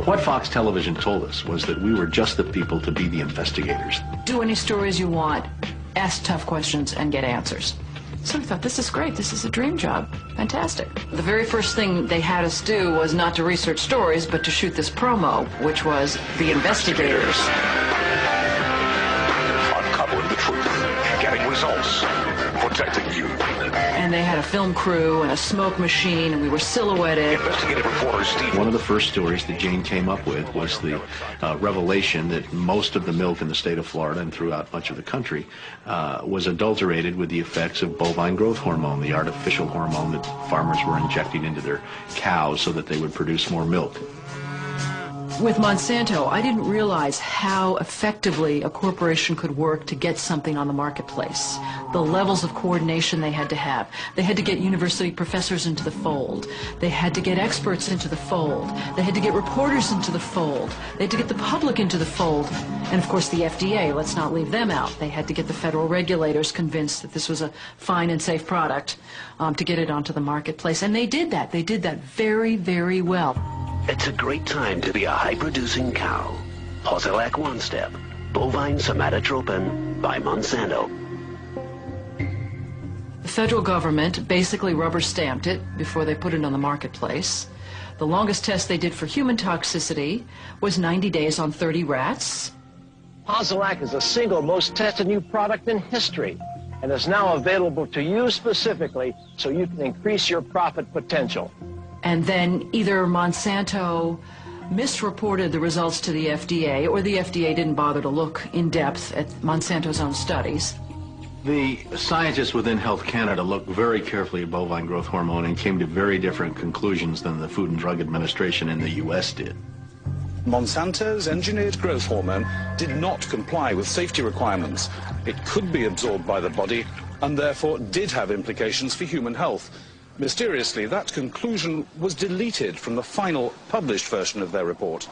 What Fox Television told us was that we were just the people to be the investigators. Do any stories you want, ask tough questions, and get answers. So we thought, this is great. This is a dream job. Fantastic. The very first thing they had us do was not to research stories, but to shoot this promo, which was The Investigators. Uncovering the truth, getting results, protecting you. And they had a film crew and a smoke machine, and we were silhouetted. Investigative reporter Steve. One of the first stories that Jane came up with was the revelation that most of the milk in the state of Florida and throughout much of the country was adulterated with the effects of bovine growth hormone, the artificial hormone that farmers were injecting into their cows so that they would produce more milk. With Monsanto, I didn't realize how effectively a corporation could work to get something on the marketplace. The levels of coordination they had to have. They had to get university professors into the fold. They had to get experts into the fold. They had to get reporters into the fold. They had to get the public into the fold. And of course the FDA, let's not leave them out. They had to get the federal regulators convinced that this was a fine and safe product to get it onto the marketplace. And they did that. They did that very, very well. It's a great time to be a high-producing cow. Posilac One Step, bovine somatotropin by Monsanto. The federal government basically rubber-stamped it before they put it on the marketplace. The longest test they did for human toxicity was 90 days on 30 rats. Posilac is the single most tested new product in history and is now available to you specifically so you can increase your profit potential. And then either Monsanto misreported the results to the FDA, or the FDA didn't bother to look in depth at Monsanto's own studies. The scientists within Health Canada looked very carefully at bovine growth hormone and came to very different conclusions than the Food and Drug Administration in the U.S. did. Monsanto's engineered growth hormone did not comply with safety requirements. It could be absorbed by the body and therefore did have implications for human health. Mysteriously, that conclusion was deleted from the final published version of their report.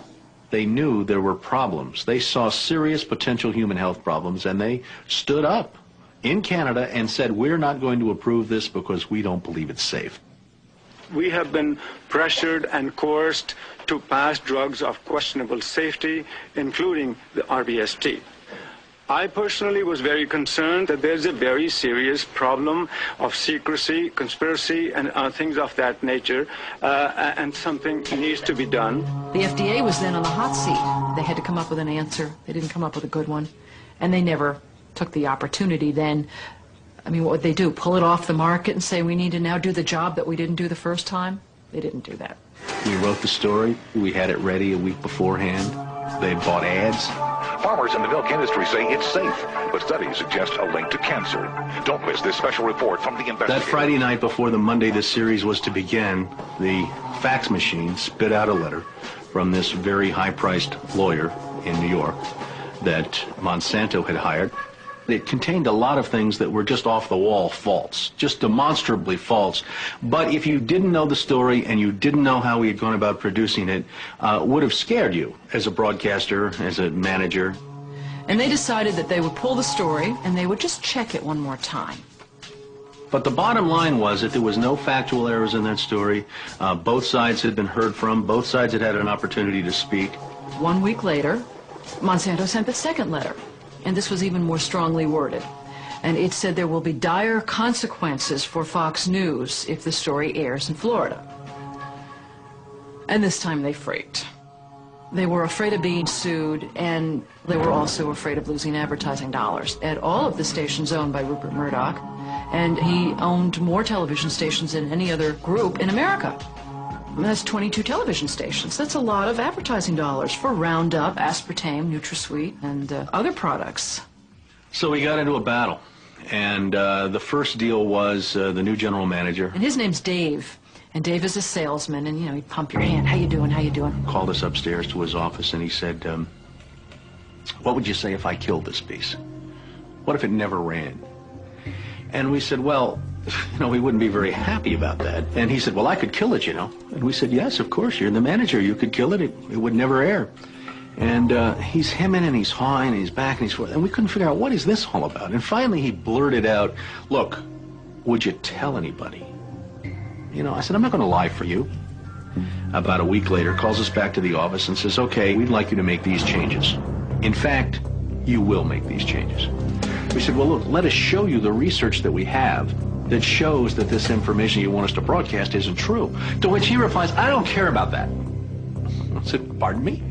They knew there were problems. They saw serious potential human health problems, and they stood up in Canada and said, we're not going to approve this because we don't believe it's safe. We have been pressured and coerced to pass drugs of questionable safety, including the RBST. I personally was very concerned that there's a very serious problem of secrecy, conspiracy, and things of that nature, and something needs to be done. The FDA was then on the hot seat. They had to come up with an answer. They didn't come up with a good one. And they never took the opportunity then. I mean, what would they do? Pull it off the market and say, we need to now do the job that we didn't do the first time? They didn't do that. We wrote the story. We had it ready a week beforehand. They bought ads. Farmers in the milk industry say it's safe, but studies suggest a link to cancer. Don't miss this special report from the investigator. That Friday night before the Monday this series was to begin, the fax machine spit out a letter from this very high-priced lawyer in New York that Monsanto had hired. It contained a lot of things that were just off-the-wall false, just demonstrably false. But if you didn't know the story and you didn't know how we had gone about producing it, would have scared you as a broadcaster, as a manager. And they decided that they would pull the story and they would just check it one more time. But the bottom line was that there was no factual errors in that story. Both sides had been heard from. Both sides had had an opportunity to speak. 1 week later, Monsanto sent the second letter. And this was even more strongly worded. And it said there will be dire consequences for Fox News if the story airs in Florida. And this time they freaked. They were afraid of being sued, and they were also afraid of losing advertising dollars at all of the stations owned by Rupert Murdoch. And he owned more television stations than any other group in America. That's 22 television stations. That's a lot of advertising dollars for Roundup, aspartame, NutraSweet, and other products. So we got into a battle, and the first deal was the new general manager. And his name's Dave, and Dave is a salesman, and, you know, he'd pump your hand. How you doing, how you doing? Called us upstairs to his office, and he said, what would you say if I killed this piece? What if it never ran? And we said, well, you know, we wouldn't be very happy about that. And he said, well, I could kill it, you know. And we said, yes, of course, you're the manager. You could kill it. It would never air. And he's hemming and he's hawing and he's back and he's forth. And we couldn't figure out, what is this all about? And finally he blurted out, look, would you tell anybody? You know, I said, I'm not going to lie for you. About a week later, calls us back to the office and says, okay, we'd like you to make these changes. In fact, you will make these changes. We said, well, look, let us show you the research that we have that shows that this information you want us to broadcast isn't true. To which he replies, I don't care about that. I said, pardon me?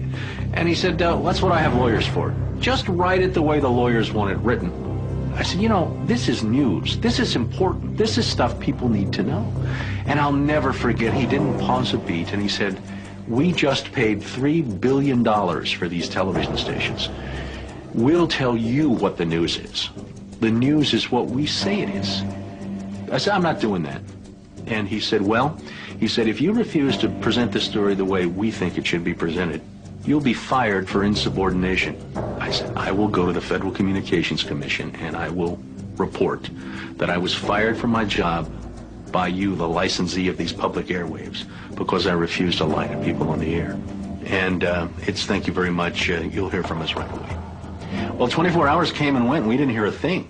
And he said, that's what I have lawyers for. Just write it the way the lawyers want it written. I said, you know, this is news. This is important. This is stuff people need to know. And I'll never forget, he didn't pause a beat, and he said, we just paid $3 billion for these television stations. We'll tell you what the news is. The news is what we say it is. I said, I'm not doing that. And he said, well, he said, if you refuse to present the story the way we think it should be presented, you'll be fired for insubordination. I said, I will go to the Federal Communications Commission and I will report that I was fired from my job by you, the licensee of these public airwaves, because I refused to lie to people on the air. And it's thank you very much. You'll hear from us right away. Well, 24 hours came and went, and we didn't hear a thing.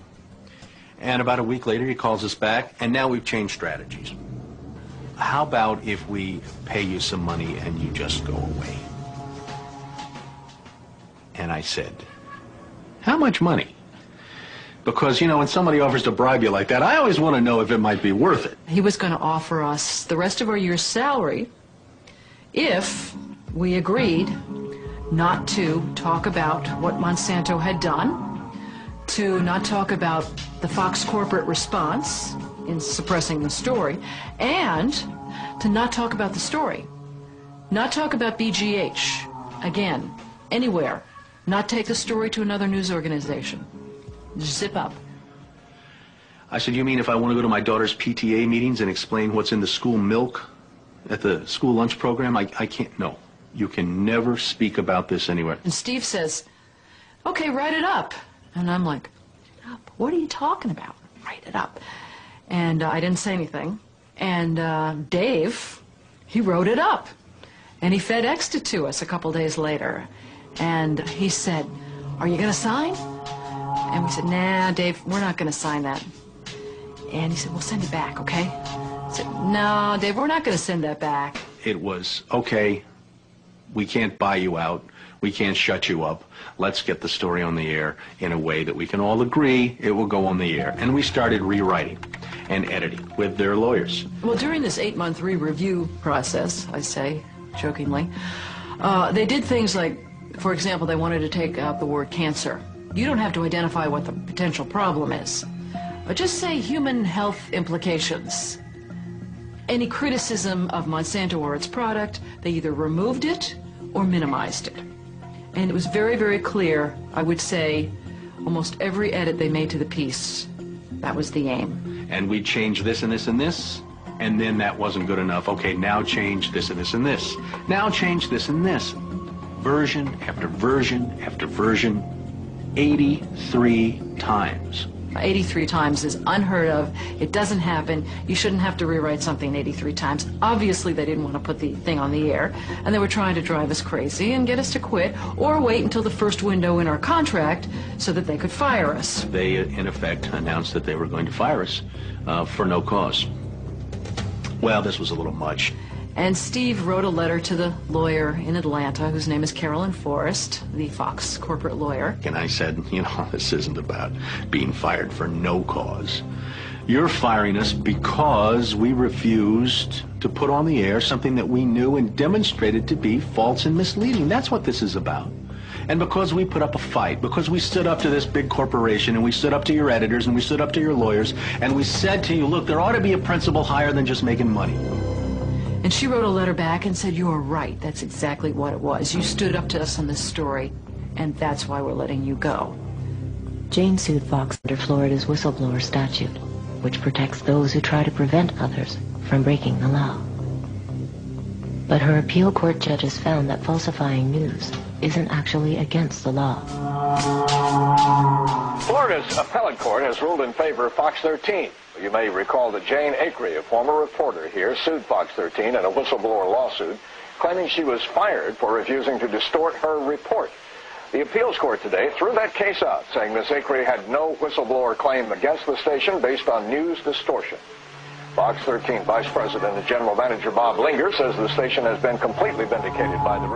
And about a week later, he calls us back, and now we've changed strategies. How about if we pay you some money and you just go away? And I said, how much money? Because, you know, when somebody offers to bribe you like that, I always want to know if it might be worth it. He was going to offer us the rest of our year's salary if we agreed not to talk about what Monsanto had done, to not talk about the Fox corporate response in suppressing the story, and to not talk about the story. Not talk about BGH, again, anywhere. Not take the story to another news organization. Just zip up. I said, you mean if I want to go to my daughter's PTA meetings and explain what's in the school milk at the school lunch program? I can't. No. You can never speak about this anywhere. And Steve says, okay, write it up. And I'm like, what are you talking about? Write it up. And I didn't say anything. And Dave, he wrote it up. And he FedExed it to us a couple days later. And he said, are you going to sign? And we said, nah, Dave, we're not going to sign that. And he said, we'll send it back, okay? I said, no, Dave, we're not going to send that back. It was, okay, we can't buy you out. We can't shut you up. Let's get the story on the air in a way that we can all agree it will go on the air. And we started rewriting and editing with their lawyers. Well, during this 8-month re-review process, I say jokingly, they did things like, for example, they wanted to take out the word cancer. You don't have to identify what the potential problem is, but just say human health implications. Any criticism of Monsanto or its product, they either removed it or minimized it. And it was very, very clear, I would say, almost every edit they made to the piece, that was the aim. And we changed this and this and this, and then that wasn't good enough. Okay, now change this and this and this. Now change this and this. Version after version after version, 83 times. 83 times is unheard of. It doesn't happen. You shouldn't have to rewrite something 83 times. Obviously, they didn't want to put the thing on the air, and they were trying to drive us crazy and get us to quit or wait until the first window in our contract so that they could fire us. They, in effect, announced that they were going to fire us for no cause. Well, this was a little much. And Steve wrote a letter to the lawyer in Atlanta, whose name is Carolyn Forrest, the Fox corporate lawyer. And I said, you know, this isn't about being fired for no cause. You're firing us because we refused to put on the air something that we knew and demonstrated to be false and misleading. That's what this is about. And because we put up a fight, because we stood up to this big corporation, and we stood up to your editors, and we stood up to your lawyers, and we said to you, look, there ought to be a principle higher than just making money. And she wrote a letter back and said, you are right. That's exactly what it was. You stood up to us on this story, and that's why we're letting you go. Jane sued Fox under Florida's whistleblower statute, which protects those who try to prevent others from breaking the law. But her appeal court judges found that falsifying news isn't actually against the law. Florida's appellate court has ruled in favor of Fox 13. You may recall that Jane Acree, a former reporter here, sued Fox 13 in a whistleblower lawsuit, claiming she was fired for refusing to distort her report. The appeals court today threw that case out, saying Ms. Acree had no whistleblower claim against the station based on news distortion. Fox 13 Vice President and General Manager Bob Linger says the station has been completely vindicated by the